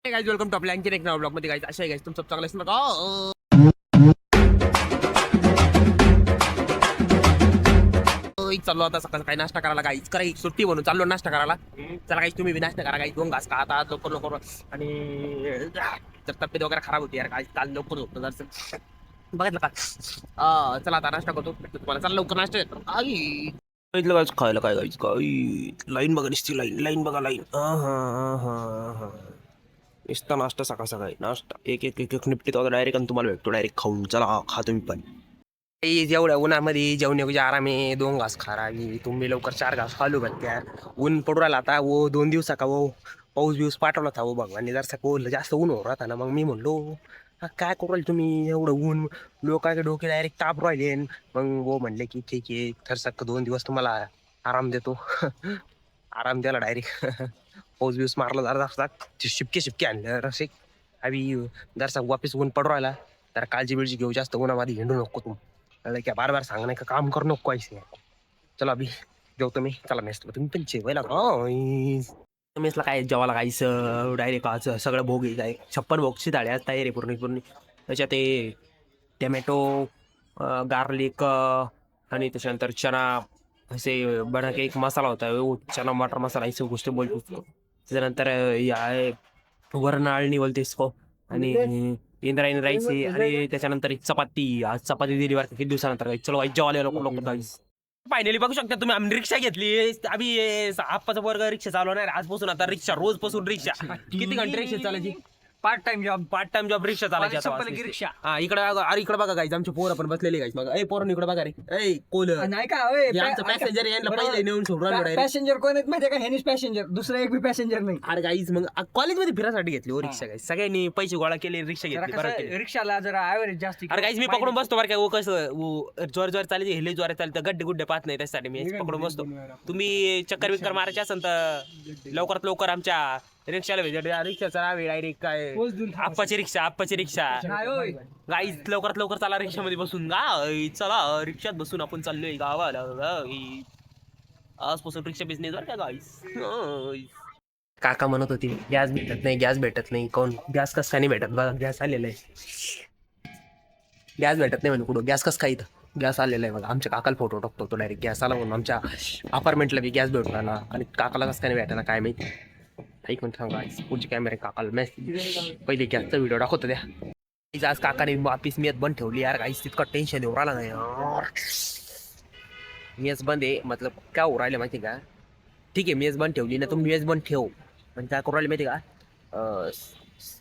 guys welcome to आपल्या आणखीन एक नवा ब्लॉग मध्ये गाइस अशा गाइस तुमचं चांगलं असणार का चाललो आता सकाळ काही नाश्ता करायला गाइस करा सुट्टी म्हणून चाललो नाश्ता करायला चला गाइस तुम्ही बी नाश्ता करा गाइस 2 घास खा आता लवकर लवकर आणि जर तब्येत वगैरे खराब होती यार गाइस काल लवकर झोपतो जर बघितलं का चला आता नाश्ता करतो तुम्हाला चला लवकर नाश्ता आई बघितलं गाइस खायला काय गाइस काय लाईन बघा दिसती लाईन बघा लाईन नुसता नाश्ता सकाळ सकाळी नाश्ता एक एक एक एक निपटीत होता डायरेक्ट आणि तुम्हाला भेटतो डायरेक्ट खाऊन चला खा तुम्ही पण जेवढ्या उन्हामध्ये जेवण आराम आहे 2 घास खा राहिली तुम्ही लवकर 4 घास खालू घालत्या ऊन पडू राहिला आता वो 2 दिवसा का वो पाऊस बिऊस पाठवला था वो भगवानने जर कोल जास्त ऊन हो राहता ना मग मी म्हणलो काय करू राहिले तुम्ही एवढं ऊन लोकांचे डोके डायरेक्ट ताप राहिले मग वो म्हणले की ठीक आहे थरसक 2 दिवस तुम्हाला आराम देतो आराम द्याला डायरेक्ट पाऊस बिऊस मारला जरा जास्त शिपके शिपके आणले रसे अभी जरसा वापस ऊन पडू राहिला तर काळजी बिळजी घेऊ जास्त उन्हामध्ये हिंडू नको तू क्या बार बार सांगणे का काम करू नको ऐसे चला अभी जेवतो मी चला मेसला तुम्ही पण जेवायला मेसला काय जेवायला काहीच डायरेक्ट आज सगळं भोग आहे 56 भोगची थाळी आज तयारी पूर्ण पूर्ण त्याच्यात ते टमॅटो गार्लिक आणि त्याच्यानंतर चना असे बडा एक मसाला होता चना मटर मसाला ही सब गोष्टी बोलतो त्याच्यानंतर वरण आळणी बोलते इसको आणि इंद्रायणी राईस आणि त्याच्यानंतर एक चपाती आज चपाती दिली बरं किती दिवसानंतर चलो वाईट जेवाले लोक फायनली बघू शकता तुम्ही आम्ही रिक्षा घेतली आम्ही आप्पाचा वर्ग रिक्षा चालवणार आजपासून आता रिक्षा रोज पासून रिक्षा किती घंटे रिक्षा चालायची पार्ट टाइम जॉब रिक्षा चालायची रिक्षा हा इकडे अरे इकडे बघा गाईज आमचे पोरं पण बसलेले गाईज मग ए पोरं इकडे बघा रे ए कोल नाही का आमचं पॅसेंजर यायला पहिले नेऊन सोडून पॅसेंजर कोण आहेत माहिती का हेनीच पॅसेंजर दुसरा एक बी पॅसेंजर नाही अरे गाईज मग कॉलेजमध्ये फिरासाठी घेतली हो रिक्षा गाईज सगळ्यांनी पैसे गोळा केले रिक्षा घेतली बरं केली रिक्षाला जरा ऍव्हरेज जास्त अरे गाईज मी पकडून बसतो बरं काय कसं जोर जोर चालायचे हेले जोर चालतं गड्डे गुड्डे पाहत नाही त्यासाठी मी पकडून बसतो तुम्ही चक्कर विक्कर मारायचे असेल तर लवकरात लवकर आमच्या रिक्षाला भेट रिक्षाचा नाव डायरेक्ट काय आप्पाची रिक्षा गाईज लवकरात लवकर चला रिक्षामध्ये बसून चला रिक्षात बसून आपण चाललोय गावाला आजपासून रिक्षा बिझनेस वर का गाईज काका म्हणत होती गॅस भेटत नाही कोण गॅस कस काय नाही भेटत बघा गॅस आलेला आहे गॅस भेटत नाही म्हणजे कुठं गॅस कस काय इथं गॅस आलेला आहे बघा आमच्या काकाला फोटो टाकतो तो डायरेक्ट गॅस आला म्हणून आमच्या अपार्टमेंटला बी गॅस भेटून आला आणि काकाला कसं काय नाही भेटायला काय माहिती एक मिनिट सांगा पुढची कॅमेरा काकाला मेसेज पहिले गॅसचा व्हिडिओ दाखवतो द्या आज काकाने वापिस मेस बंद ठेवली यार काहीच तितकं टेन्शन येऊ राहिला नाही यार मेस बंद आहे मतलब काय होऊ राहिलं माहिती का ठीक आहे मेस बंद ठेवली ना तुम्ही मेस बंद ठेव पण काय करू राहिले माहिती का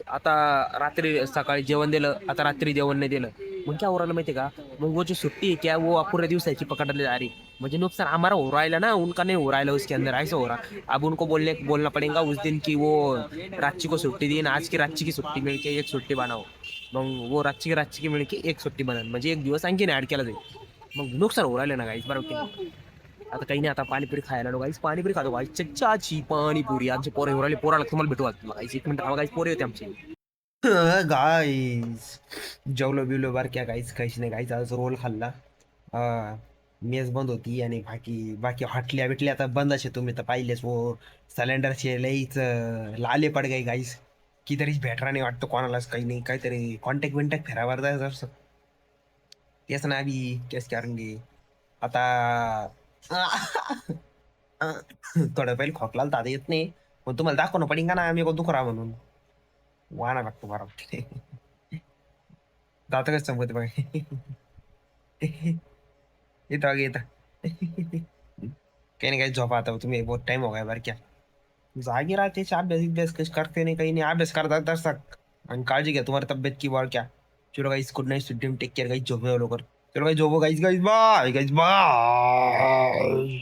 आता रात्री सकाळी जेवण दिलं आता रात्री जेवण नाही दिलं मग क्या हो राहिलं माहिती का मग वो जो छुट्टी है क्या वो पूरे दिवसाची पकड़ जा रही मुझे नुकसान हमारा हो रहा है ना उनका नहीं हो रहा है उसके अंदर ऐसा हो रहा अब उनको बोलना पड़ेगा उस दिन की वो रांची को छुट्टी दी ना आज की रांची की छुट्टी मिल के एक छुट्टी बनाओ मग वो रांची की मिल के एक छुट्टी बना म्हणजे एक दिवस आणखीन ऍड केला जाईल मग नुकसान हो राहिलं ना गाईस बरोबर आता काही नाही आता पाणीपुरी खायला लो गाईस पाणीपुरी खातो गाईस चच्चाची पाणीपुरी आमचे पोरे हो राहिले पोराला तुम्हाला भेटू गाईस एक मिनिट गाईस पोरे होते आमचे गाईस जेवलो बिवलो बार क्या गाईस काहीच नाही गाईस आज रोल खाल्ला मेस बंद होती आणि बाकी हॉटल्या बिटल्या आता बंद असे तुम्ही तर पाहिलेच वो सिलेंडरचे लईच लाले पड गई गाईस कितरीच भेटरा नाही वाटतं कोणालाच काही नाही काहीतरी कॉन्टॅक्ट बिंटॅक्ट फेरावर जायचं असं तेच ना आम्ही केस करूंगी आता थोडं पहिले खोकलाला दादा येत नाही पण तुम्हाला दाखवणं पडेल का ना आम्ही कोण दुखरा म्हणून वाणा लागतो बरोबर दात कसं संपत बघ येतं येतं काही नाही काही झोपा आता तुम्ही बहुत टाइम हो गया बरं क्या जागी राहते अभ्यास कश करते नाही काही नाही अभ्यास करतात तसक आणि काळजी घ्या तुम्हारी तब्येत की बाळ क्या चलो guys good night sweet dream take care guys झोपे लोकर चलो गाइस झोपो गाइस बाय गाइस बाय